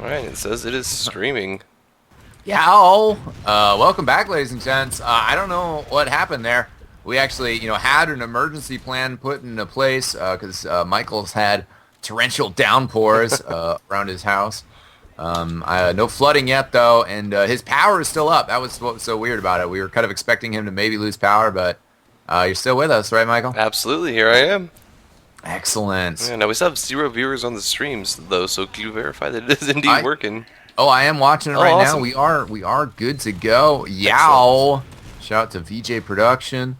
Alright, it says it is streaming. Yow! Welcome back, ladies and gents. I don't know what happened there. We actually, had an emergency plan put into place because Michael's had torrential downpours around his house. No flooding yet, though, and his power is still up. That was what was so weird about it. We were kind of expecting him to maybe lose power, but you're still with us, right, Michael? Absolutely, here I am. Excellent. Yeah, now we still have 0 viewers on the streams, though, so can you verify that it is indeed working? Oh, I am watching it right awesome. now. We are good to go. Yow! Shout out to VJ Production.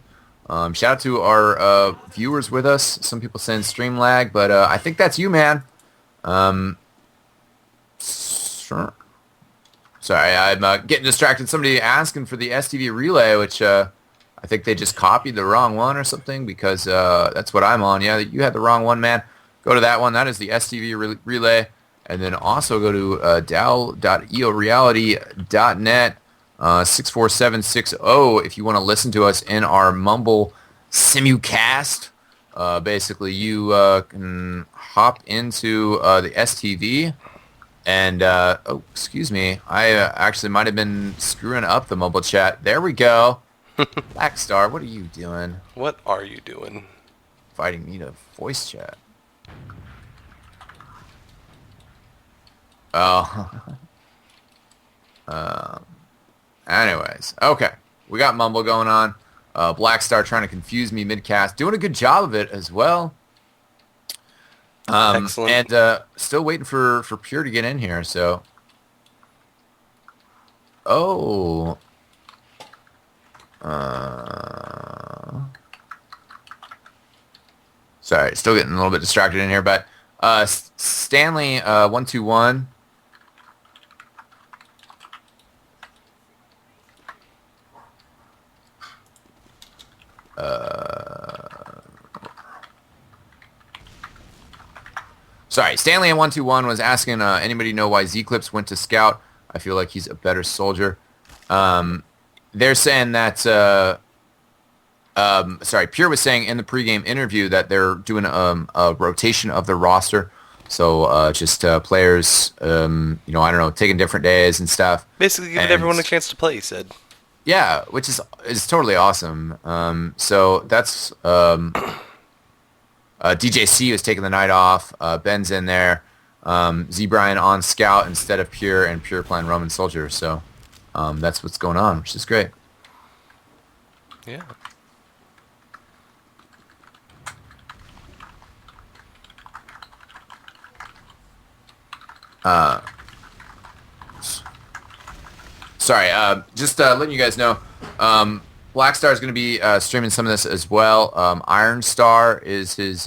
Shout out to our viewers with us. Some people saying stream lag, but I think that's you, man. Sure. Sorry, I'm getting distracted. Somebody asking for the STV relay, which I think they just copied the wrong one or something because that's what I'm on. Yeah, you had the wrong one, man. Go to that one. That is the STV relay. And then also go to dal.eoreality.net 64760 if you want to listen to us in our Mumble simulcast. Basically, you can hop into the STV. And, oh, excuse me. I actually might have been screwing up the mobile chat. There we go. Blackstar, what are you doing? What are you doing? Fighting me to voice chat. Oh. Anyways, okay. We got Mumble going on. Blackstar trying to confuse me mid-cast. Doing a good job of it as well. Excellent. And still waiting for Pure to get in here, so. Oh. Sorry, still getting a little bit distracted in here, but Stanley 121. Sorry, Stanley at 121 was asking, anybody know why Z-Clips went to Scout? I feel like he's a better soldier. They're saying that, sorry, Pure was saying in the pregame interview that they're doing a rotation of the roster. So just players, I don't know, taking different days and stuff. Basically giving everyone a chance to play, he said. Yeah, which is totally awesome. So that's DJC was taking the night off. Ben's in there. Z Brian on Scout instead of Pure, and Pure playing Roman Soldier. So that's what's going on, which is great. Yeah. Sorry, just letting you guys know, Blackstar is going to be streaming some of this as well. Iron Star is his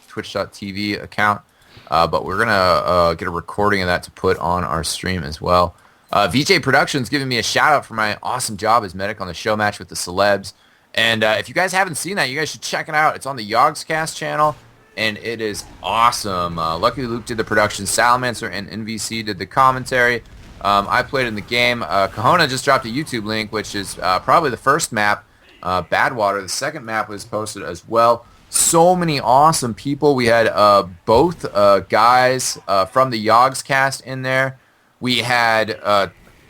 Twitch.tv account, but we're going to get a recording of that to put on our stream as well. VJ Productions giving me a shout out for my awesome job as medic on the show match with the celebs. And if you guys haven't seen that, you guys should check it out. It's on the YYyaaaooo channel, and it is awesome. Lucky Luke did the production. Salamancer and NVC did the commentary. I played in the game. Kahona just dropped a YouTube link, which is probably the first map, Badwater. The second map was posted as well. So many awesome people. We had both guys from the YYyaaaooo cast in there. We had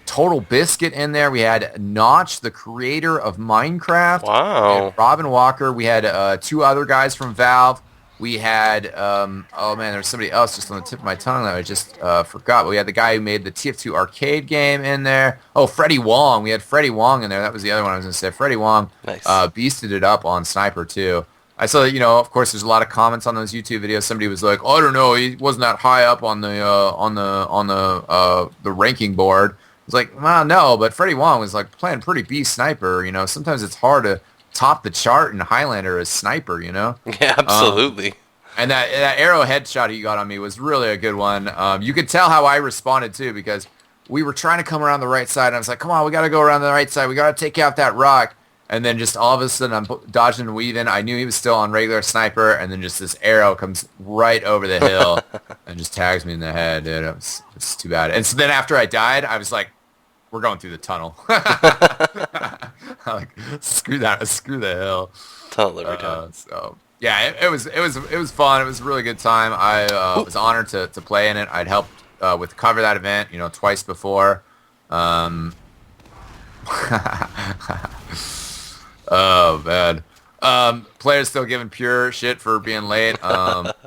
Total Biscuit in there. We had Notch, the creator of Minecraft. Wow. Robin Walker. We had two other guys from Valve. We had, oh man, there was somebody else just on the tip of my tongue that I just forgot. But we had the guy who made the TF2 arcade game in there. Oh, Freddie Wong. We had Freddie Wong in there. That was the other one I was going to say. Freddie Wong beasted it up on Sniper too. I saw that, of course, there's a lot of comments on those YouTube videos. Somebody was like, oh, I don't know, he wasn't that high up on the ranking board. I was like, well, no, but Freddie Wong was like playing pretty beast Sniper. Sometimes it's hard to top the chart in Highlander as Sniper, Yeah, absolutely. And that arrow headshot he got on me was really a good one. You could tell how I responded too, because we were trying to come around the right side, and I was like, come on, we got to go around the right side. We got to take out that rock. And then just all of a sudden, I'm dodging and weaving. I knew he was still on regular Sniper, and then just this arrow comes right over the hill and just tags me in the head, dude. It's too bad. And so then after I died, I was like, we're going through the tunnel. Like, screw that, screw the hill. Tunnel every time. So yeah, it was fun. It was a really good time. I was honored to play in it. I'd helped with cover that event, twice before. Oh man. Players still giving Pure shit for being late.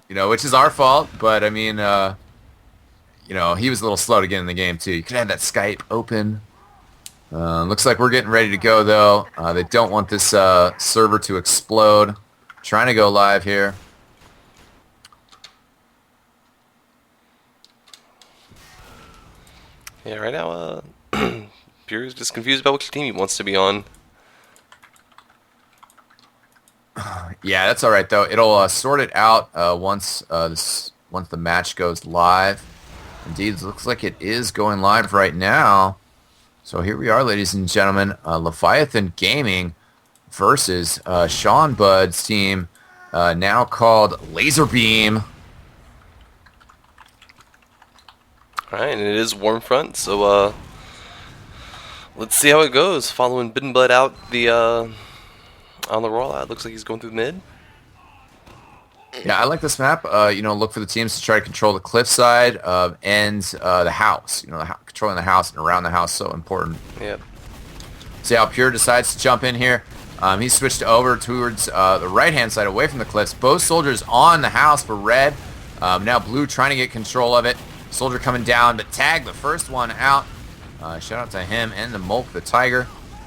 Which is our fault, but I mean, he was a little slow to get in the game too. You could have that Skype open. Looks like we're getting ready to go though. They don't want this server to explode. Trying to go live here. Yeah, right now, Pure is just confused about which team he wants to be on. Yeah, that's all right though. It'll sort it out once the match goes live. Indeed, it looks like it is going live right now. So here we are, ladies and gentlemen. Leviathan Gaming versus Sean Bud's team, now called Laser Beam. Alright, and it is Warmfront, so let's see how it goes. Following Bitten Blood out the on the rollout. Looks like he's going through mid. Yeah, I like this map. Look for the teams to try to control the cliffside and the house. Controlling the house and around the house is so important. Yep. See how Pure decides to jump in here. He switched over towards the right-hand side, away from the cliffs. Both soldiers on the house for red. Now blue trying to get control of it. Soldier coming down, but tag the first one out. Shout out to him and the Mulk, the Tiger,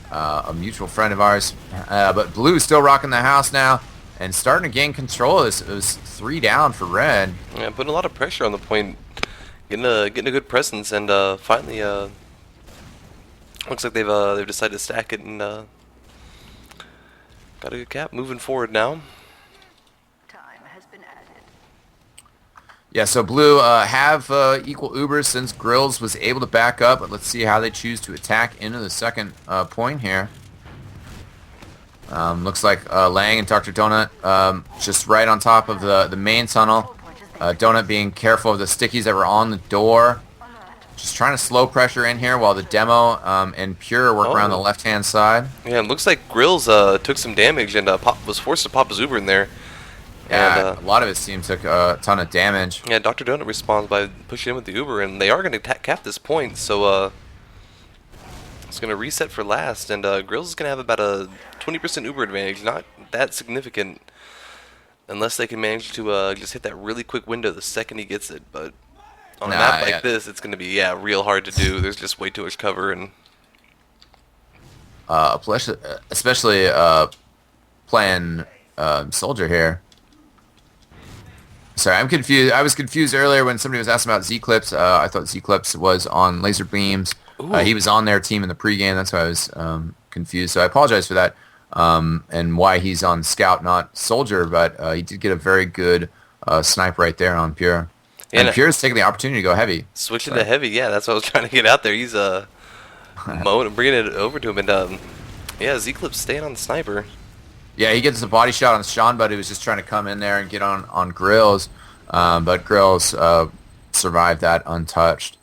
a mutual friend of ours. But blue still rocking the house now and starting to gain control. It was 3 down for red. Yeah, putting a lot of pressure on the point, getting a good presence, and finally, looks like they've decided to stack it and got a good cap. Moving forward now. Yeah, so blue have equal Ubers since Grills was able to back up, but let's see how they choose to attack into the second point here. Looks like Lang and Dr. Donut just right on top of the main tunnel. Donut being careful of the stickies that were on the door. Just trying to slow pressure in here while the demo and Pure work around the left-hand side. Yeah, it looks like Grills took some damage and was forced to pop his Uber in there. Yeah, and a lot of his team took a ton of damage. Yeah, Dr. Donut responds by pushing in with the Uber, and they are going to cap this point, so it's going to reset for last, and Grills is going to have about a 20% Uber advantage, not that significant, unless they can manage to just hit that really quick window the second he gets it, but on a map like this, it's going to be, real hard to do. There's just way too much cover, and especially playing Soldier here. Sorry, I'm confused. I was confused earlier when somebody was asking about Z-Clips. I thought Z-Clips was on Laser Beams. He was on their team in the pregame. That's why I was confused. So I apologize for that and why he's on Scout, not Soldier. But he did get a very good snipe right there on Pure. And Pure's taking the opportunity to go heavy. Switching to heavy, yeah, that's what I was trying to get out there. He's mowing and bringing it over to him. And Z-Clips staying on the sniper. Yeah, he gets a body shot on Sean, but he was just trying to come in there and get on Grills. But Grills survived that untouched.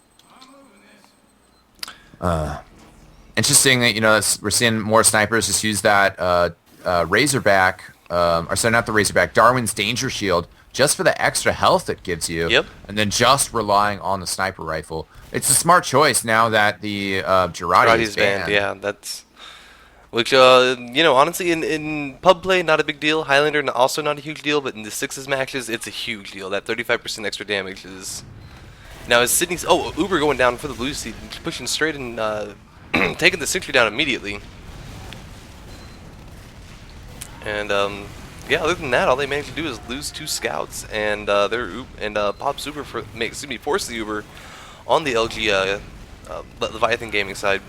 Interesting that, we're seeing more snipers just use that Razorback, or sorry, not the Razorback, Darwin's Danger Shield, just for the extra health it gives you. Yep. And then just relying on the sniper rifle. It's a smart choice now that the Girardi is banned. Yeah, that's... Which, honestly, in pub play, not a big deal. Highlander, also not a huge deal, but in the Sixes matches, it's a huge deal. That 35% extra damage is... Now, as Sydney's... Oh, Uber going down for the blue seat, pushing straight and taking the sentry down immediately. And, other than that, all they managed to do is lose 2 scouts, and Pop's Uber force the Uber on the LG Leviathan Gaming side.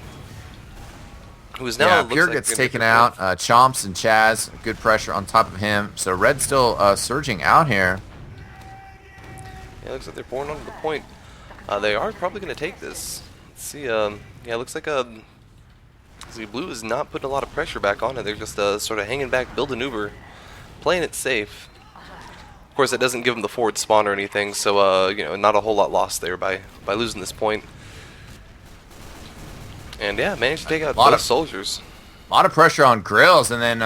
Who is now Pure gets taken out. Chomps and Chaz, good pressure on top of him. So Red's still surging out here. Yeah, looks like they're pouring onto the point. They are probably going to take this. Let's see. Looks like blue is not putting a lot of pressure back on it. They're just sort of hanging back, building Uber, playing it safe. Of course, that doesn't give them the forward spawn or anything, so not a whole lot lost there by losing this point. And managed to take out both soldiers. A lot of pressure on Grills, and then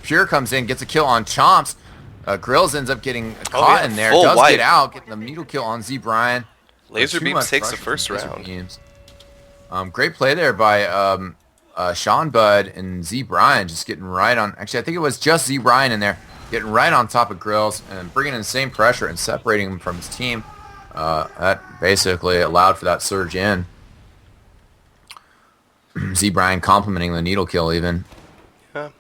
Pure comes in, gets a kill on Chomps. Grills ends up getting caught in there, does get out, getting the needle kill on Z Brian. Laser too beams much takes the pressure from first laser round. beams. Great play there by Sean Bud and Z Brian, just getting right on. Actually, I think it was just Z Brian in there, getting right on top of Grills and bringing in the same pressure and separating him from his team. That basically allowed for that surge in. Z Brian complimenting the needle kill even. Yeah.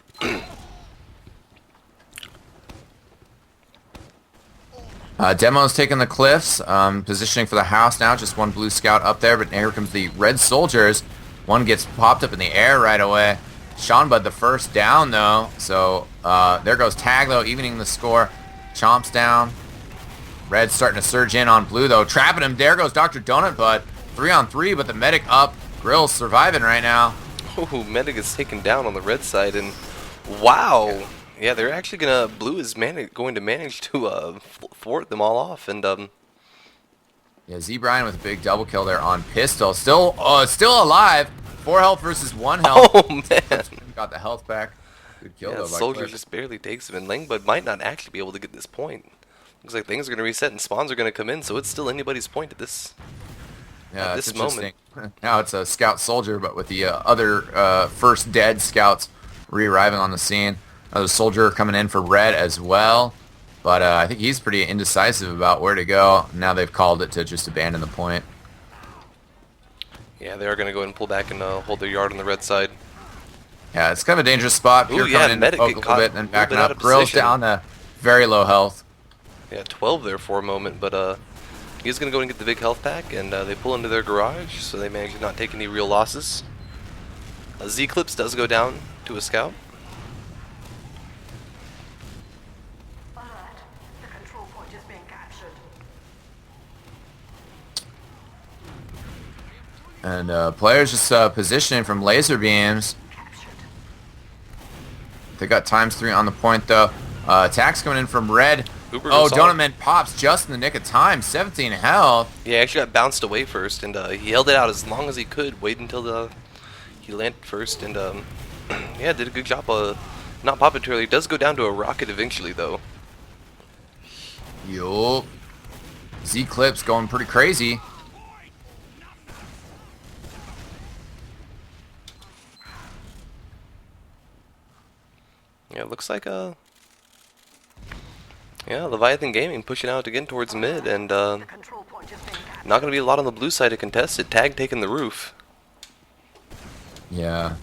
Demo's taking the cliffs, positioning for the house now. Just one blue scout up there, but here comes the red soldiers. One gets popped up in the air right away. Sean Bud the first down though, so there goes Tag though, evening the score. Chomps down. Red's starting to surge in on blue though, trapping him. There goes Dr. Donut Bud. 3-on-3, but the medic up. Grill's surviving right now. Oh, medic is taken down on the red side, and wow. Yeah, they're actually blue is going to manage to thwart them all off, and Yeah, Z Brian with a big double kill there on pistol. Still alive. 4 health versus 1 health. oh man. Got the health back. Good kill Yeah, though by soldier Cliff. just barely takes him, and Langbud might not actually be able to get this point. Looks like things are going to reset and spawns are going to come in, so it's still anybody's point at this It's moment. interesting. Now it's a scout soldier, but with the other first dead scouts re-arriving on the scene. Another soldier coming in for red as well. But I think he's pretty indecisive about where to go. Now they've called it to just abandon the point. Yeah, they are going to go ahead and pull back and hold their yard on the red side. Yeah, it's kind of a dangerous spot. Pure Ooh, yeah, coming in to medic poke get a caught little bit and then a little backing bit out up. of Grills position. down to very low health. Yeah, 12 there for a moment, but he's going to go and get the big health pack, and they pull into their garage, so they manage to not take any real losses. Z-Clips does go down to a scout. And players just positioning from laser beams. They got ×3 on the point though. Attacks coming in from red. Uber Oh, goes on. Donut Man pops just in the nick of time. 17 health. Yeah, he actually got bounced away first, and he held it out as long as he could, wait until he landed first, and yeah, did a good job not popping too early. He does go down to a rocket eventually, though. Yup. Z-Clips going pretty crazy. Yeah, it looks like yeah, Leviathan Gaming pushing out again towards mid, and not going to be a lot on the blue side to contest it. Tag taking the roof. Yeah.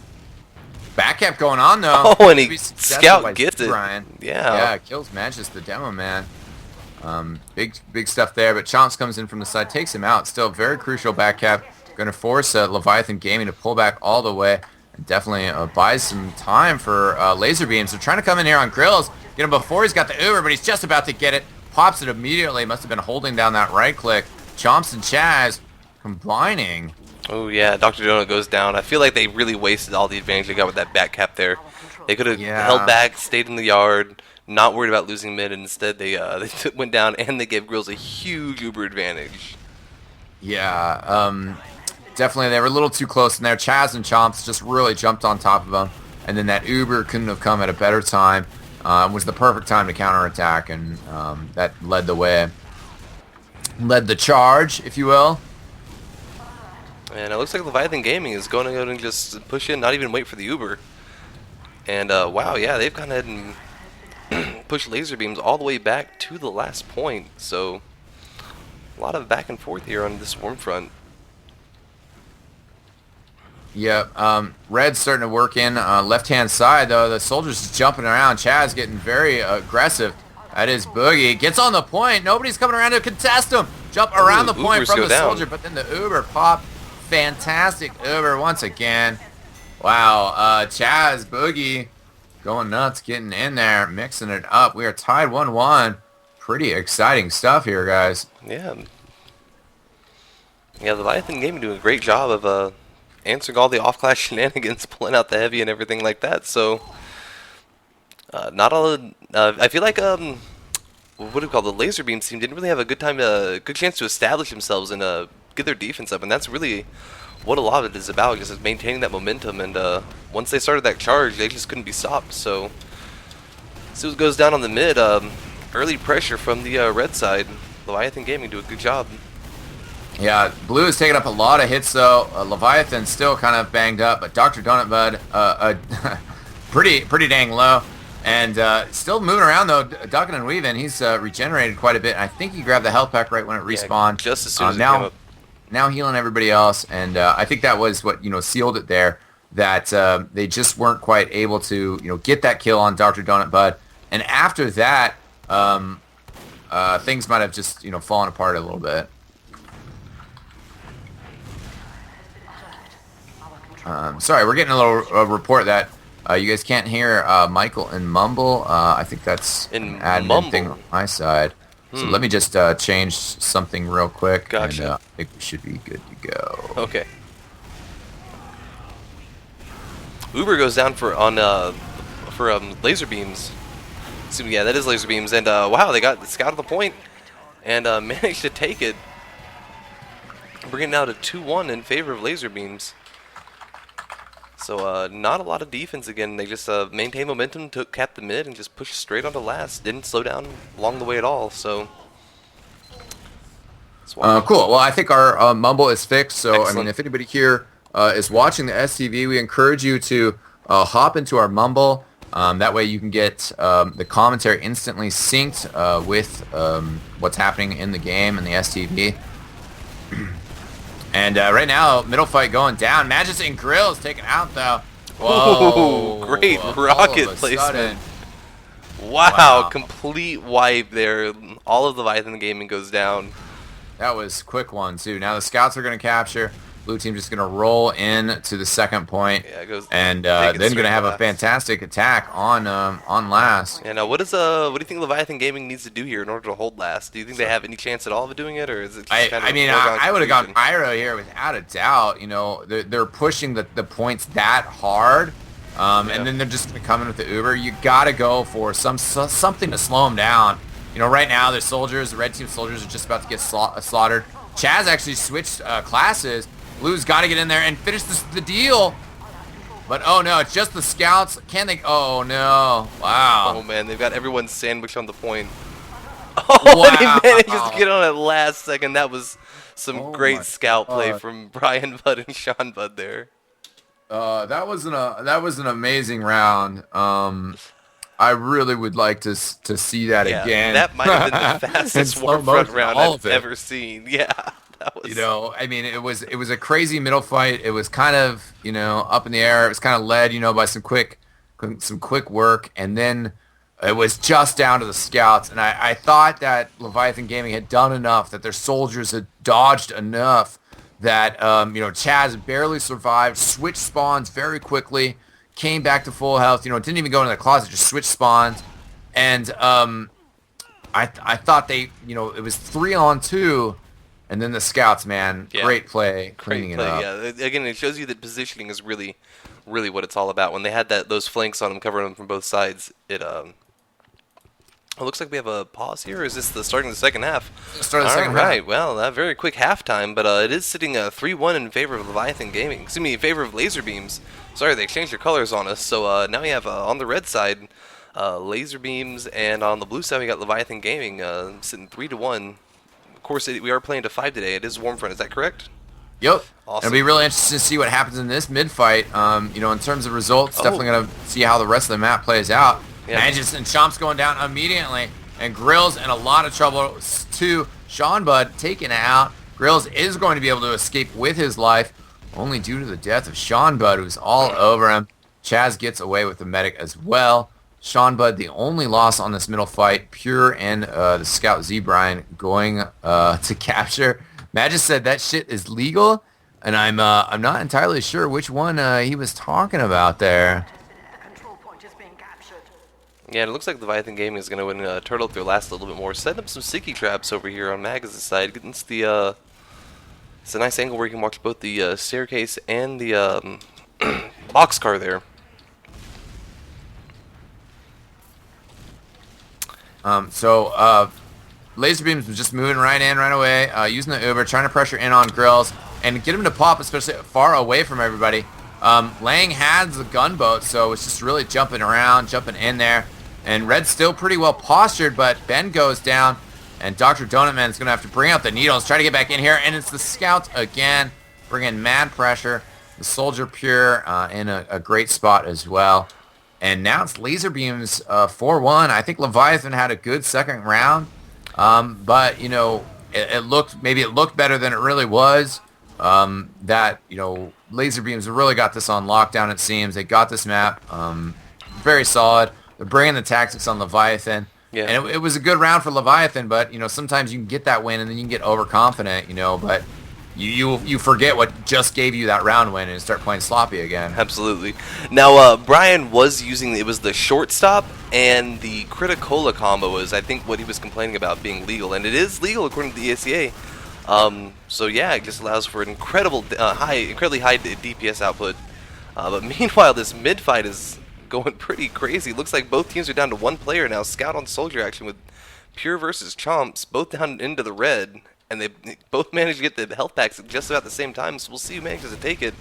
Back cap going on though. Oh, and he Maybe successful scout by gets it. Brian. Yeah. Yeah, kills Manchester the demo man. Big stuff there, but Chomps comes in from the side, takes him out. Still very crucial back cap. Going to force Leviathan Gaming to pull back all the way. And definitely buys some time for laser beams. They're trying to come in here on Grills. Get him before he's got the Uber, but he's just about to get it. Pops it immediately. Must have been holding down that right click. Chomps and Chaz combining. Oh yeah, Dr. Donut goes down. I feel like they really wasted all the advantage they got with that back cap there. They could have held back, stayed in the yard, not worried about losing mid. Instead, they went down and they gave Grills a huge Uber advantage. Yeah, definitely they were a little too close in there. Chaz and Chomps just really jumped on top of them. And then that Uber couldn't have come at a better time. Was the perfect time to counterattack, and that led the way. Led the charge, if you will. And it looks like Leviathan Gaming is going to go and just push in, not even wait for the Uber. And wow, yeah, they've gone ahead and pushed laser beams all the way back to the last point. So a lot of back and forth here on this Warmfront. Yep, Red's starting to work in left-hand side, though. The soldiers just jumping around. Chaz getting very aggressive. That is Boogie. Gets on the point. Nobody's coming around to contest him. Jump around the point Ubers from go the down. soldier, but then the Uber pop. Fantastic Uber once again. Wow, Chaz, Boogie going nuts, getting in there, mixing it up. We are tied 1-1. Pretty exciting stuff here, guys. Yeah. Yeah, Leviathan Gaming doing a great job of answering all the off-class shenanigans, pulling out the heavy and everything like that. So, not all. I feel like what do we call the laser beam team didn't really have a good chance to establish themselves and get their defense up, and that's really what a lot of it is about, just maintaining that momentum. And once they started that charge, they just couldn't be stopped. So, as soon as it goes down on the mid, early pressure from the red side. Leviathan Gaming do a good job. Yeah, Blue is taking up a lot of hits though. Leviathan still kind of banged up, but Dr. Donut Bud, pretty dang low. And still moving around though, ducking and weaving. He's regenerated quite a bit. I think he grabbed the health pack right when it respawned. Just as soon as it came up. Now healing everybody else, and I think that was what sealed it there. That they just weren't quite able to get that kill on Dr. Donut Bud. And after that, things might have just fallen apart a little bit. Sorry, we're getting a little report that you guys can't hear Michael and Mumble. I think that's an admin thing on my side. So let me just change something real quick. Gotcha. And, I think we should be good to go. Okay. Uber goes down for laser beams. So, yeah, that is laser beams, and wow, they got the scout of the point and managed to take it. We're getting now to 2-1 in favor of laser beams. So not a lot of defense again. They just maintained momentum, capped the mid, and just pushed straight onto last. Didn't slow down along the way at all. So cool. Well, I think our mumble is fixed. So excellent. I mean, if anybody here is watching the STV, we encourage you to hop into our mumble. That way you can get the commentary instantly synced with what's happening in the game and the STV. And right now, middle fight going down. Magus and Grills taken out, though. Whoa. Ooh, great rocket placement. Wow, complete wipe there. All of the Leviathan gaming goes down. That was a quick one, too. Now the scouts are going to capture. Blue team just going to roll in to the second point, and then going to have a fantastic attack on last. And what do you think Leviathan Gaming needs to do here in order to hold last? Do you think they have any chance at all of doing it, or is it? Just I would have gone Pyro here without a doubt. They're pushing the points that hard, and then they're just going to come in with the Uber. You got to go for something to slow them down. Right now the red team soldiers are just about to get slaughtered. Chaz actually switched classes. Blue's got to get in there and finish the deal. But, oh, no, it's just the scouts. Can they? Oh, no. Wow. Oh, man, they've got everyone sandwiched on the point. Oh, wow. And he managed to get on at last second. That was some great scout play from Brian Bud and Sean Bud there. That was an amazing round. I really would like to see that again. That might have been the fastest Warmfront round I've ever seen. Yeah. I mean, it was a crazy middle fight. It was kind of, up in the air. It was kind of led, by some quick work, and then it was just down to the scouts. And I thought that Leviathan Gaming had done enough, that their soldiers had dodged enough, that Chaz barely survived, switched spawns very quickly, came back to full health. Didn't even go into the closet, just switched spawns, and I thought they, it was 3-on-2. And then the scouts, man, great play, cleaning it up. Yeah, again, it shows you that positioning is really, really what it's all about. When they had those flanks on them, covering them from both sides, it looks like we have a pause here. Or is this the starting of the second half? Start of the second half. Right. Well, a very quick halftime, but it is sitting 3-1 in favor of Leviathan Gaming. Excuse me, in favor of Laser Beams. Sorry, they exchanged their colors on us. So now we have on the red side Laser Beams, and on the blue side we got Leviathan Gaming sitting 3-1. Of course, we are playing to 5 today. It is Warmfront. Is that correct? Yep. Awesome. It'll be really interesting to see what happens in this mid-fight. In terms of results, definitely going to see how the rest of the map plays out. Yeah. Magus and Chomp's going down immediately. And Grills in a lot of trouble, too. Sean Bud taken out. Grills is going to be able to escape with his life, only due to the death of Sean Bud, who's all over him. Chaz gets away with the medic as well. Sean Bud, the only loss on this middle fight. Pure and the scout Z Brian going to capture. Magus said that shit is legal, and I'm not entirely sure which one he was talking about there. Yeah, it looks like Leviathan Gaming is going to win Turtle up their last a little bit more. Setting up some sticky traps over here on Magus' side. Getting it's a nice angle where you can watch both the staircase and the boxcar there. Laser Beams was just moving right in, right away, using the Uber, trying to pressure in on Grills, and get him to pop, especially far away from everybody. Lang had the gunboat, so it's just really jumping around, jumping in there. And Red's still pretty well postured, but Ben goes down, And Dr. Donut Man is going to have to bring out the needles, try to get back in here, and it's the Scout again, bringing mad pressure. The Soldier Pure in a great spot as well. And now it's Laser Beams 4-1. I think Leviathan had a good second round, but, you know, it looked better than it really was. That, you know, Laser Beams really got this on lockdown, it seems. They got this map very solid. They're bringing the tactics on Leviathan. Yeah. And it was a good round for Leviathan, but, you know, sometimes you can get that win and then you can get overconfident, you know, but you forget what just gave you that round win and start playing sloppy again. Absolutely. Now, Brian was using, it was the shortstop and the Criticola combo was, I think, what he was complaining about being legal. And it is legal according to the ESEA. So yeah, it just allows for an incredibly high DPS output. But meanwhile, this mid fight is going pretty crazy. Looks like both teams are down to one player now. Scout on Soldier action with Pure versus Chomps, both down into the red, and they both managed to get the health packs at just about the same time. So we'll see who manages to take it.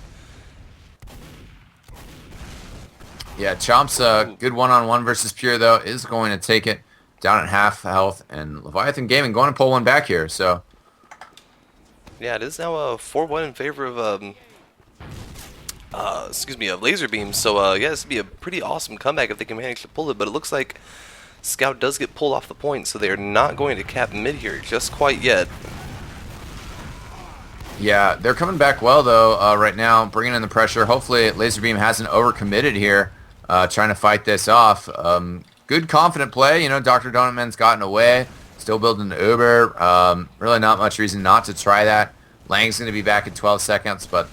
Yeah, Chomps, good one-on-one versus Pure though, is going to take it down at half health, and Leviathan Gaming going to pull one back here. So. Yeah, it is now 4-1 in favor of of Laser Beams. So yeah, this would be a pretty awesome comeback if they can manage to pull it. But it looks like Scout does get pulled off the point, so they are not going to cap mid here just quite yet. Yeah, they're coming back well though right now, bringing in the pressure. Hopefully Laser Beam hasn't overcommitted here, trying to fight this off. Good confident play. You know, Dr. Donutman's gotten away. Still building the Uber. Really not much reason not to try that. Lang's going to be back in 12 seconds, but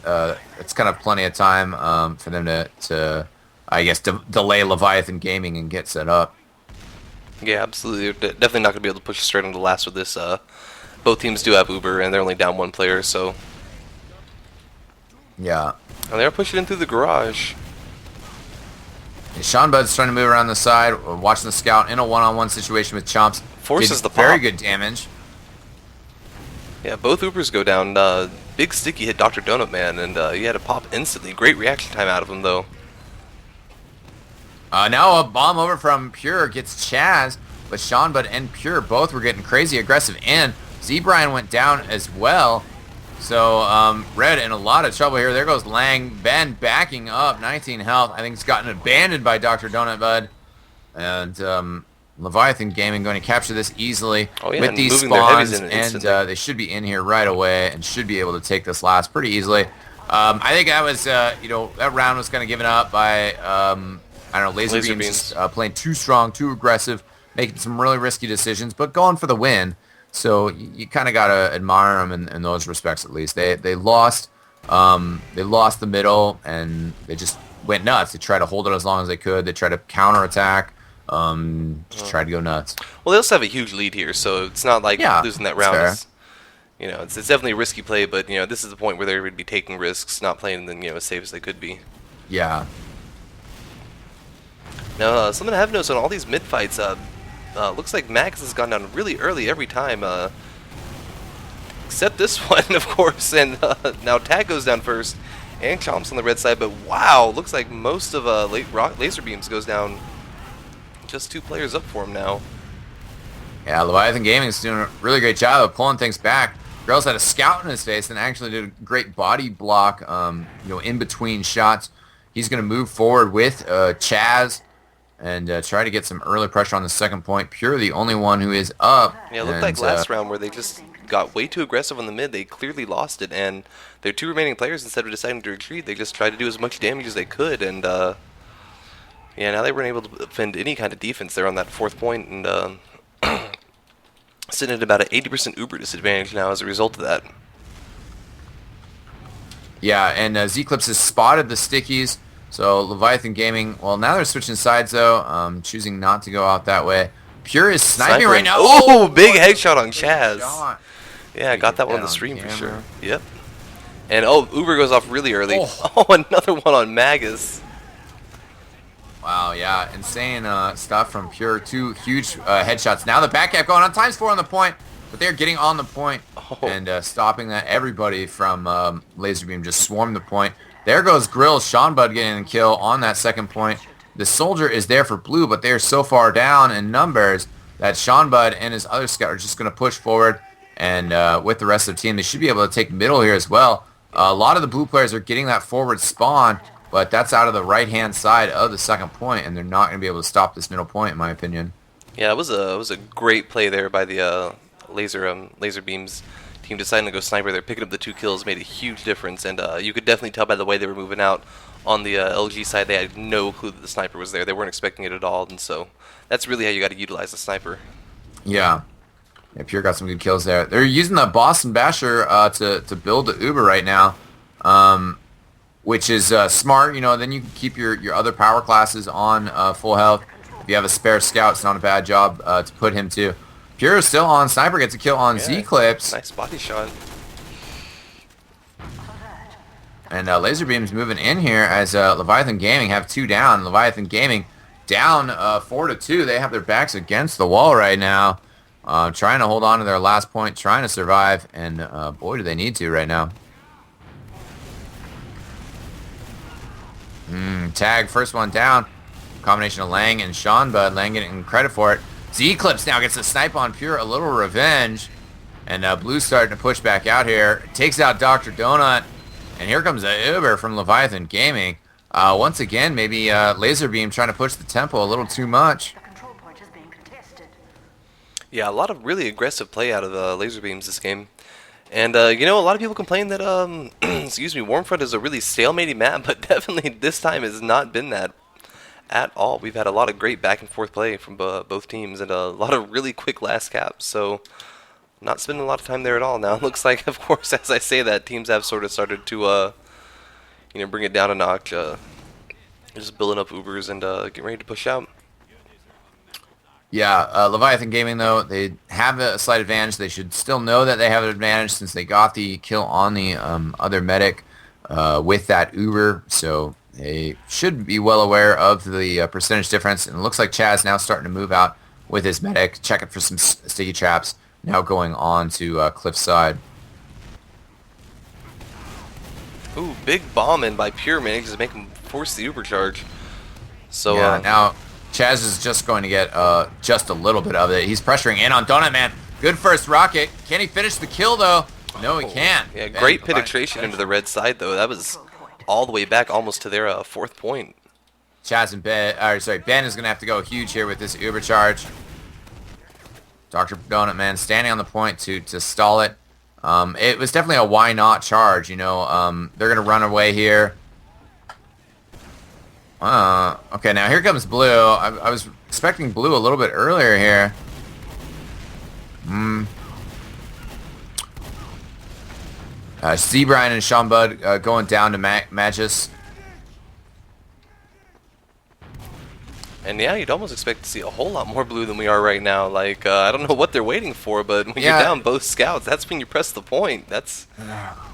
it's kind of plenty of time for them to I guess, delay Leviathan Gaming and get set up. Yeah, absolutely. They're definitely not going to be able to push straight on the last with this. Both teams do have Uber, and they're only down one player, so... Yeah. And they're pushing in through the garage. And Sean Bud's trying to move around the side, watching the Scout in a one-on-one situation with Chomps. Forces the pop. Very good damage. Yeah, both Ubers go down. Big sticky hit Dr. Donut Man, and he had to pop instantly. Great reaction time out of him, though. Now a bomb over from Pure gets Chaz, but Sean Bud and Pure both were getting crazy aggressive in. Z-Brian went down as well. So Red in a lot of trouble here. There goes Lang. Ben backing up, 19 health. I think it's gotten abandoned by Dr. Donut Bud. And Leviathan Gaming going to capture this easily with these spawns. And they should be in here right away and should be able to take this last pretty easily. I think that was, you know, that round was kind of given up by, I don't know, Laser Beams playing too strong, too aggressive, making some really risky decisions, but going for the win. So you kind of got to admire them in those respects, at least. They lost the middle, and they just went nuts. They tried to hold it as long as they could. They tried to counterattack, just tried to go nuts. Well, they also have a huge lead here, so it's not like losing that round is, you know, it's definitely a risky play, but, you know, this is the point where they would be taking risks, not playing them, you know, as safe as they could be. Yeah. Now, something I have noticed on all these mid-fights, looks like Max has gone down really early every time, except this one, of course, and now Tag goes down first, and Chomps on the red side, but wow, looks like most of Laser Beams goes down. Just 2 players up for him now. Yeah, Leviathan Gaming is doing a really great job of pulling things back. Girls had a Scout in his face and actually did a great body block, you know, in between shots. He's going to move forward with Chaz and try to get some early pressure on the second point. Pure, the only one who is up. Yeah, it looked like last round where they just got way too aggressive on the mid. They clearly lost it, and their 2 remaining players, instead of deciding to retreat, they just tried to do as much damage as they could, and yeah, now they weren't able to defend any kind of defense there on that 4th point, and sitting at about an 80% Uber disadvantage now as a result of that. Yeah, and Z-Clips has spotted the stickies. So Leviathan Gaming, well, now they're switching sides, though, choosing not to go out that way. Pure is sniping right now. Oh, big headshot on Chaz. Yeah, I got that one on the stream for sure. Yep. And, oh, Uber goes off really early. Oh, another one on Magus. Wow, yeah, insane stuff from Pure. 2 huge headshots. Now the back cap going on. Times 4 on the point, but they're getting on the point and stopping that. Everybody from Laser Beam just swarmed the point. There goes Grills. Sean Bud getting a kill on that second point. The Soldier is there for blue, but they're so far down in numbers that Sean Bud and his other scout are just going to push forward, and with the rest of the team, they should be able to take middle here as well. A lot of the blue players are getting that forward spawn, but that's out of the right-hand side of the second point, and they're not going to be able to stop this middle point, in my opinion. Yeah, it was a great play there by the laser beams team deciding to go sniper there. Picking up the 2 kills made a huge difference, and you could definitely tell by the way they were moving out on the LG side. They had no clue that the sniper was there. They weren't expecting it at all, and so that's really how you got to utilize the sniper. Yeah. Yeah, Pure got some good kills there. They're using the Boston Basher to build the Uber right now, which is smart. You know, then you can keep your other power classes on full health. If you have a spare scout, it's not a bad job to put him to. Pure is still on sniper, gets a kill on Z-Clips. Nice body shot. And Laser Beam's moving in here as Leviathan Gaming have 2 down. Leviathan Gaming down 4-2. They have their backs against the wall right now. Trying to hold on to their last point, trying to survive, and boy, do they need to right now. Tag, first one down. Combination of Lang and Sean Bud. Lang getting credit for it. Z-Clips now gets a snipe on Pure, a little revenge. And Blue's starting to push back out here. Takes out Dr. Donut. And here comes a Uber from Leviathan Gaming. Once again, maybe Laser Beam trying to push the tempo a little too much. Yeah, a lot of really aggressive play out of laser beams this game. And, you know, a lot of people complain that, excuse me, Warmfront is a really stalematy map, but definitely this time has not been that at all. We've had a lot of great back and forth play from both teams and a lot of really quick last caps, so not spending a lot of time there at all. Now, it looks like, of course, as I say that, teams have sort of started to, you know, bring it down a notch, just building up Ubers and getting ready to push out. Yeah, Leviathan Gaming, though, they have a slight advantage. They should still know that they have an advantage since they got the kill on the other medic with that Uber. So they should be well aware of the percentage difference. And it looks like Chaz now starting to move out with his medic, checking for some sticky traps, now going on to Cliffside. Ooh, big bomb in by Pure, man. Just make him force the Uber charge. So, yeah, now Chaz is just going to get just a little bit of it. He's pressuring in on Donut Man. Good first rocket. Can he finish the kill, though? No, he can't. Yeah, great penetration into the red side, though. That was all the way back almost to their 4th point. Chaz and Ben, Ben is going to have to go huge here with this Uber charge. Dr. Donut Man standing on the point to stall it. It was definitely a why not charge, you know. They're going to run away here. Okay, now here comes Blue. I was expecting Blue a little bit earlier here. Z-Brian and Sean Bud going down to Magus. And yeah, you'd almost expect to see a whole lot more Blue than we are right now. Like, I don't know what they're waiting for, but when you're down both scouts, that's when you press the point. That's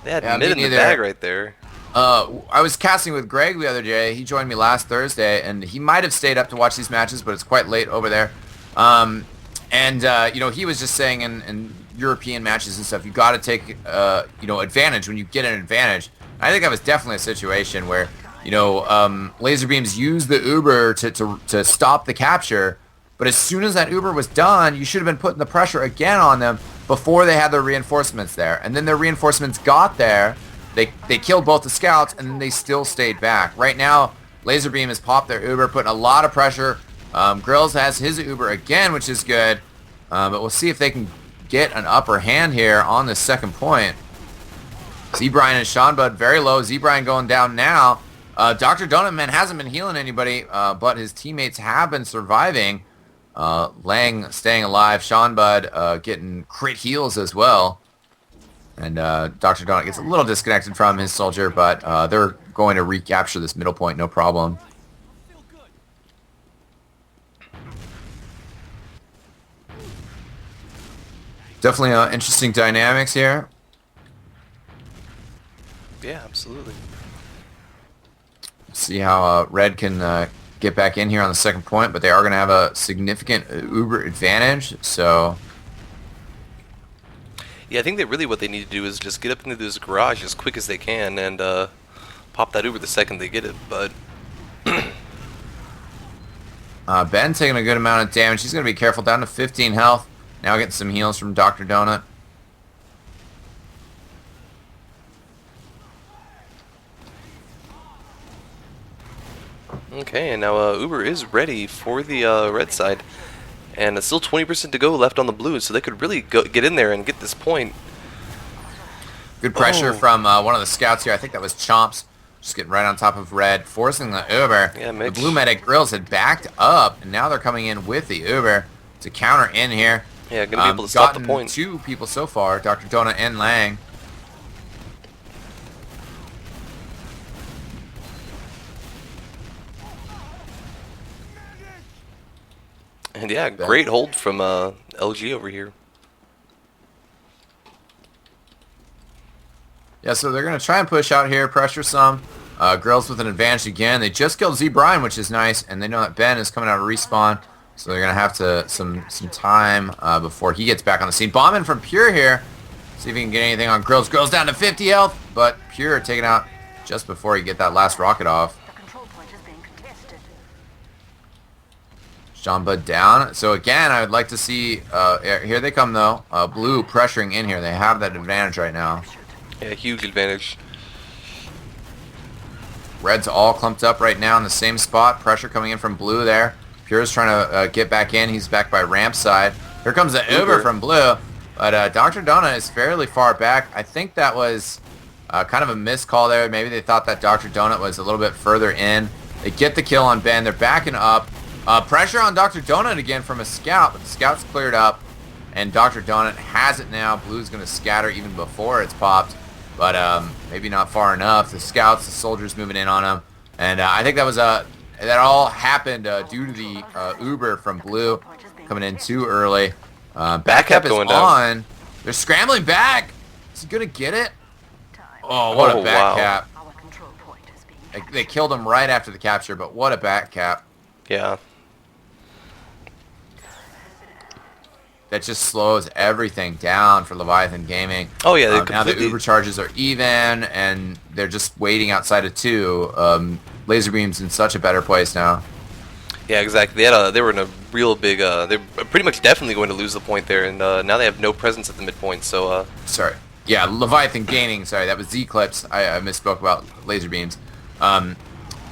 they had mid in the bag right there. I was casting with Greg the other day. He joined me last Thursday, and he might have stayed up to watch these matches, but it's quite late over there. You know, he was just saying in European matches and stuff, you got to take, you know, advantage when you get an advantage. I think that was definitely a situation where, you know, laser beams use the Uber to stop the capture, but as soon as that Uber was done, you should have been putting the pressure again on them before they had their reinforcements there. And then their reinforcements got there. They killed both the scouts, and then they still stayed back. Right now, Laser Beam has popped their Uber, putting a lot of pressure. Grills has his Uber again, which is good. But we'll see if they can get an upper hand here on the second point. Z-Brian and Sean Bud very low. Z-Brian going down now. Dr. Donut Man hasn't been healing anybody, but his teammates have been surviving. Lang staying alive. Sean Bud getting crit heals as well. And Dr. Donut gets a little disconnected from his soldier, but they're going to recapture this middle point, no problem. Definitely interesting dynamics here. Yeah, absolutely. See how Red can get back in here on the second point, but they are going to have a significant Uber advantage, so... Yeah, I think that really what they need to do is just get up into this garage as quick as they can and pop that Uber the second they get it, but... Ben taking a good amount of damage. He's going to be careful. Down to 15 health. Now getting some heals from Dr. Donut. Okay, and now Uber is ready for the red side. And it's still 20% to go left on the blues, so they could really get in there and get this point. Good pressure from one of the scouts here. I think that was Chomps. Just getting right on top of red, forcing the Uber. Yeah, the blue medic Grills had backed up, and now they're coming in with the Uber to counter in here. Yeah, going to be able to stop the point. Two people so far, Dr. Donut and Lang. And yeah, great hold from LG over here. Yeah, so they're going to try and push out here, pressure some. Grills with an advantage again. They just killed Z Brian, which is nice, and they know that Ben is coming out of respawn, so they're going to have to some time before he gets back on the scene. Bombing from Pure here. See if he can get anything on Grills. Grills down to 50 health, but Pure taken out just before he get that last rocket off. John Bud down. So again, I would like to see, here they come though, blue pressuring in here. They have that advantage right now. Yeah, huge advantage. Red's all clumped up right now in the same spot. Pressure coming in from blue there. Pure's trying to get back in. He's back by ramp side. Here comes the Uber from blue. But Dr. Donut is fairly far back. I think that was kind of a missed call there. Maybe they thought that Dr. Donut was a little bit further in. They get the kill on Ben. They're backing up. Pressure on Dr. Donut again from a scout, but the scout's cleared up, and Dr. Donut has it now. Blue's going to scatter even before it's popped, but maybe not far enough. The scouts, the soldiers moving in on him, and I think that was that all happened due to the Uber from blue coming in too early. Back up is on. Down. They're scrambling back. Is he going to get it? Oh, what a back cap. They killed him right after the capture, but what a back cap. Yeah. That just slows everything down for Leviathan Gaming. Oh yeah, now the Uber charges are even, and they're just waiting outside of 2. Laser Beam's in such a better place now. Yeah, exactly. They were in a real big. They're pretty much definitely going to lose the point there, and now they have no presence at the midpoint. So. Sorry. Yeah, Leviathan Gaming. Sorry, that was Z-Clips. I misspoke about Laser Beams.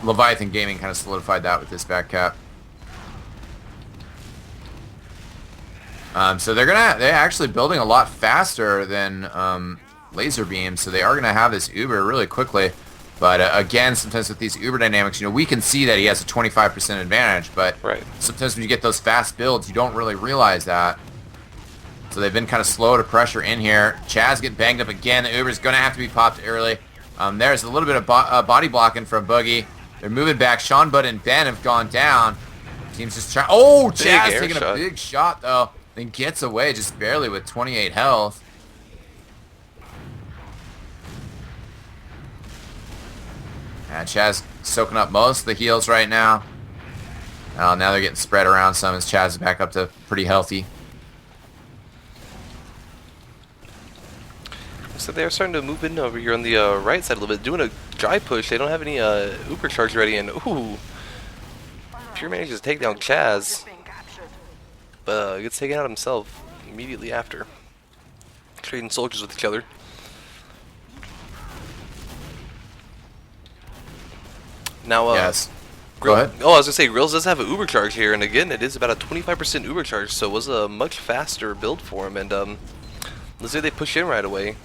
Leviathan Gaming kind of solidified that with this back cap. So they're actually building a lot faster than Laser Beam, so they are gonna have this Uber really quickly. But again, sometimes with these Uber dynamics, we can see that he has a 25% advantage, but sometimes when you get those fast builds, you don't really realize that. So they've been kind of slow to pressure in here. Chaz getting banged up again. The Uber's gonna have to be popped early. There's a little bit of body blocking from Boogie. They're moving back. Sean Bud and Ben have gone down. Team's just trying. Oh, Chaz taking a big shot though. Then gets away just barely with 28 health. And Chaz soaking up most of the heals right now. Now they're getting spread around some as Chaz is back up to pretty healthy. So they're starting to move in over here on the right side a little bit, doing a dry push. They don't have any Uber charge ready, and ooh, Pure manages to take down Chaz. But gets taken out himself immediately after. Trading soldiers with each other. Now, yes. Go ahead. Oh, I was gonna say, Grills does have an Uber charge here, and again, it is about a 25% Uber charge, so it was a much faster build for him. And let's say they push in right away.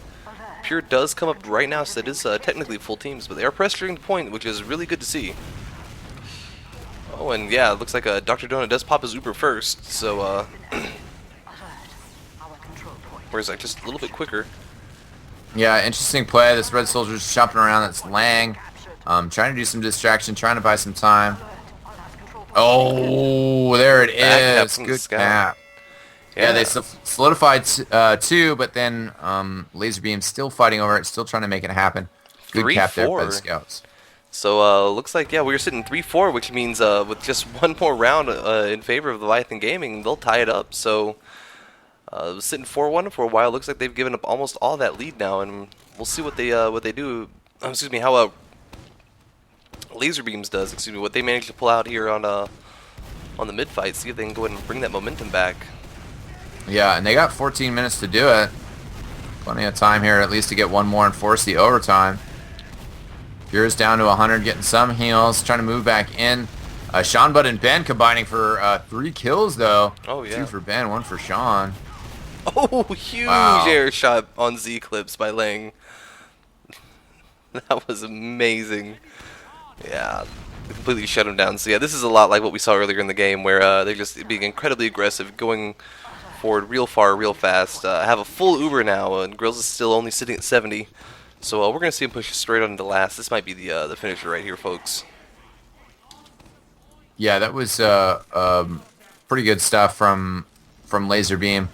Pure does come up right now, so it is technically full teams, but they are pressuring the point, which is really good to see. Oh, and yeah, it looks like Dr. Donut does pop his Uber first, so where's that? Just a little bit quicker. Yeah, interesting play. This red soldier's jumping around. That's Lang. Trying to do some distraction, trying to buy some time. Oh, there it is. Good cap. Yeah, they solidified 2, but then Laser Beam still fighting over it, still trying to make it happen. Good cap there by the scouts. So looks like, yeah, we were sitting 3-4, which means with just one more round in favor of Leviathan Gaming, they'll tie it up. So sitting 4-1 for a while. Looks like they've given up almost all that lead now, and we'll see what they do. Excuse me, how Laser Beams does. Excuse me, what they manage to pull out here on on the mid-fight, see if they can go ahead and bring that momentum back. Yeah, and they got 14 minutes to do it. Plenty of time here at least to get one more and force the overtime. Pure's down to 100, getting some heals, trying to move back in. Sean, Bud, and Ben combining for 3 kills, though. Oh, yeah. 2 for Ben, 1 for Sean. Oh, huge air shot on Z-Clips by Lang. That was amazing. Yeah, they completely shut him down. So yeah, this is a lot like what we saw earlier in the game, where they're just being incredibly aggressive, going forward real far, real fast. Have a full Uber now, and Grills is still only sitting at 70. So we're going to see him push straight on into last. This might be the finisher right here, folks. Yeah, that was pretty good stuff from Laserbeam.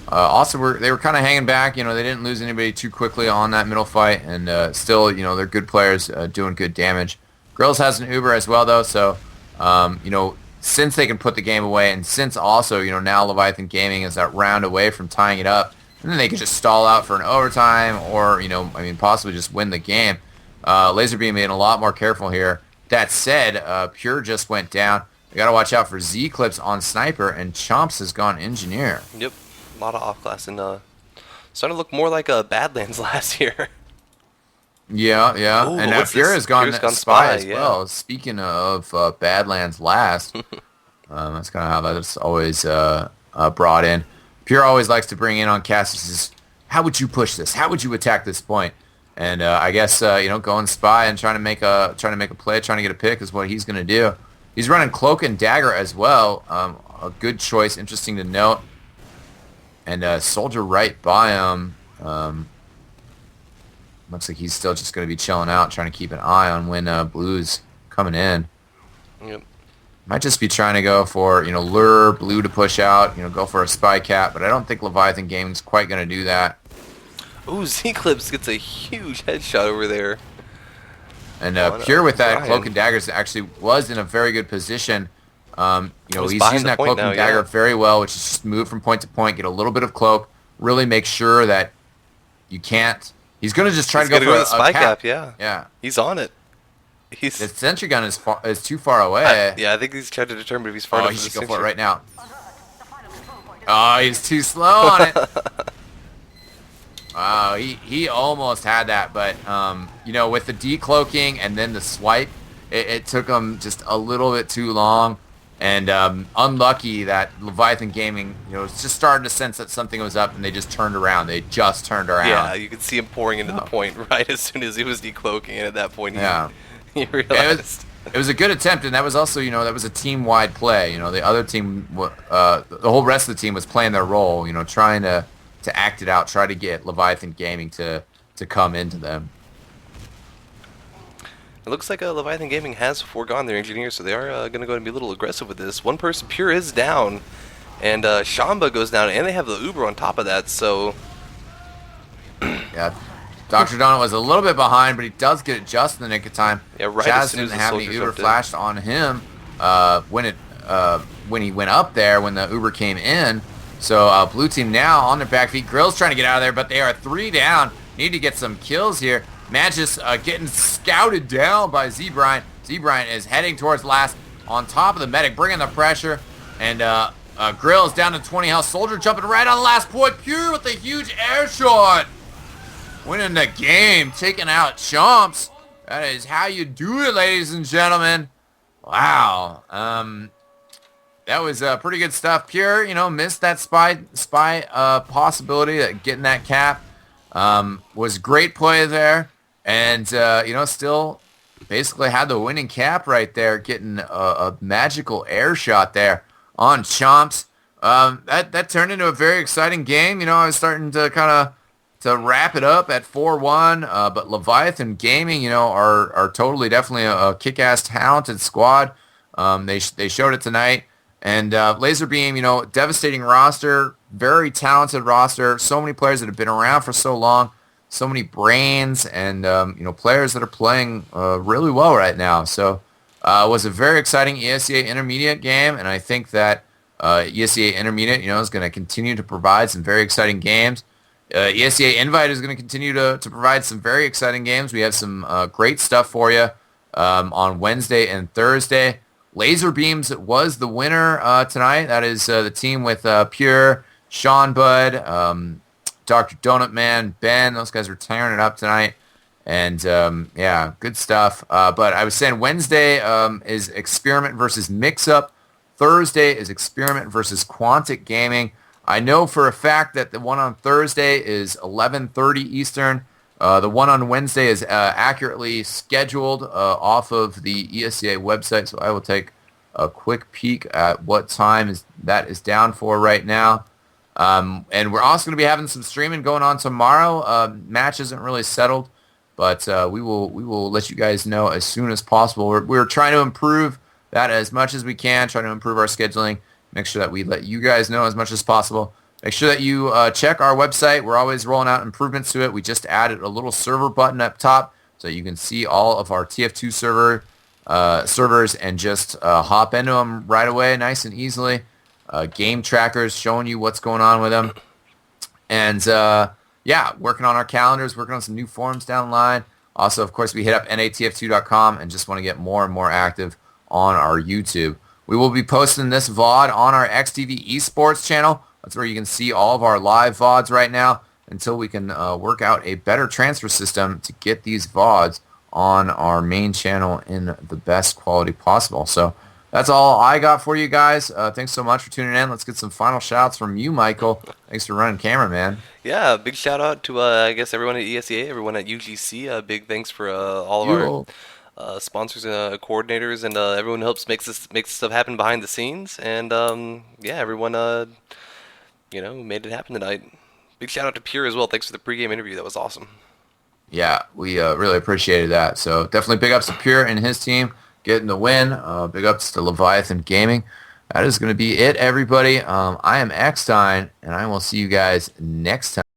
Also, they were kind of hanging back. You know, they didn't lose anybody too quickly on that middle fight, and still, you know, they're good players doing good damage. Grills has an Uber as well, though, so, you know, since they can put the game away, and since also, you know, now Leviathan Gaming is that round away from tying it up, and then they could just stall out for an overtime or, you know, I mean, possibly just win the game. Laserbeam being a lot more careful here. That said, Pure just went down. We got to watch out for Z-Clips on Sniper, and Chomps has gone Engineer. Yep, a lot of off-class, and starting to look more like Badlands last year. Yeah, yeah. Ooh, and Pure has gone Spy as yeah. well. Speaking of Badlands last, that's kind of how that's always brought in. Pure always likes to bring in on cast. He says, how would you push this? How would you attack this point? And I guess you know, going Spy and trying to make a play, trying to get a pick is what he's going to do. He's running Cloak and Dagger as well. A good choice, interesting to note. And Soldier right by him. Looks like he's still just going to be chilling out, trying to keep an eye on when Blue's coming in. Yep. Might just be trying to go for, you know, lure Blue to push out, you know, go for a Spy Cap, but I don't think Leviathan Gaming's quite going to do that. Ooh, Z-Clips gets a huge headshot over there. And Pure with that Cloak and Daggers actually was in a very good position. You know, he's using that Cloak and Dagger very well, which is just move from point to point, get a little bit of Cloak, really make sure that you can't... He's going to just try to go for the Spy Cap, yeah. Yeah. He's on it. The sentry gun is too far away. Yeah, I think he's trying to determine if he's far enough. Oh, he should go for it right now. Oh, he's too slow on it. Wow, he almost had that, but you know, with the decloaking and then the swipe, it took him just a little bit too long, and unlucky that Leviathan Gaming, you know, was just starting to sense that something was up, and they just turned around. They just turned around. Yeah, you could see him pouring into the point right as soon as he was decloaking, and at that point, he realized. It was a good attempt, and that was also, you know, that was a team-wide play. You know, the other team, the whole rest of the team was playing their role, you know, trying to act it out, try to get Leviathan Gaming to come into them. It looks like Leviathan Gaming has foregone their engineers, so they are going to go and be a little aggressive with this. One person, Pure, is down, and Shamba goes down, and they have the Uber on top of that, so... Yeah, Dr. Donut was a little bit behind, but he does get it just in the nick of time. Yeah, right. Chaz didn't have any Uber flashed on him when he went up there, when the Uber came in. So Blue team now on their back feet. Grill's trying to get out of there, but they are 3 down. Need to get some kills here. Magis getting scouted down by Z-Bryant. Z-Bryant is heading towards last on top of the medic, bringing the pressure. And Grill's down to 20 health. Soldier jumping right on the last point. Pure with a huge air shot. Winning the game, taking out Chomps. That is how you do it, ladies and gentlemen. Wow. That was pretty good stuff. Pure, you know, missed that spy possibility that getting that cap. Was great play there, and you know, still basically had the winning cap right there, getting a magical air shot there on Chomps. That turned into a very exciting game. You know, I was starting to kind of wrap it up at 4-1, but Leviathan Gaming, you know, are totally definitely a kick-ass talented squad. They showed it tonight. And Laserbeam, you know, devastating roster, very talented roster. So many players that have been around for so long, so many brains, and you know, players that are playing really well right now. So it was a very exciting ESEA Intermediate game, and I think that ESEA Intermediate, you know, is going to continue to provide some very exciting games. ESEA Invite is going to continue to provide some very exciting games. We have some great stuff for you on Wednesday and Thursday. Laser Beams was the winner tonight. That is the team with Pure, Sean Bud, Dr. Donut Man, Ben. Those guys were tearing it up tonight. And yeah, good stuff. But I was saying Wednesday is Experiment versus Mix-Up. Thursday is Experiment versus Quantic Gaming. I know for a fact that the one on Thursday is 11:30 Eastern. The one on Wednesday is accurately scheduled off of the ESEA website, so I will take a quick peek at what time that is down for right now. And we're also going to be having some streaming going on tomorrow. Match isn't really settled, but we will let you guys know as soon as possible. We're trying to improve that as much as we can, trying to improve our scheduling, make sure that we let you guys know as much as possible. Make sure that you check our website. We're always rolling out improvements to it. We just added a little server button up top so you can see all of our TF2 servers and just hop into them right away nice and easily. Game trackers showing you what's going on with them. And yeah, working on our calendars, working on some new forums down the line. Also, of course, we hit up natf2.com and just want to get more and more active on our YouTube. We will be posting this VOD on our eXtv esports channel. That's where you can see all of our live VODs right now until we can work out a better transfer system to get these VODs on our main channel in the best quality possible. So that's all I got for you guys. Thanks so much for tuning in. Let's get some final shouts from you, Michael. Thanks for running camera, man. Yeah, big shout out to I guess everyone at ESEA, everyone at UGC. Big thanks for all of our sponsors and coordinators and everyone who helps makes this stuff happen behind the scenes. And yeah, everyone made it happen tonight. Big shout out to Pure as well. Thanks for the pregame interview. That was awesome. Yeah, we really appreciated that. So definitely big ups to Pure and his team getting the win. Big ups to Leviathan Gaming. That is going to be it, everybody. I am eXtine, and I will see you guys next time.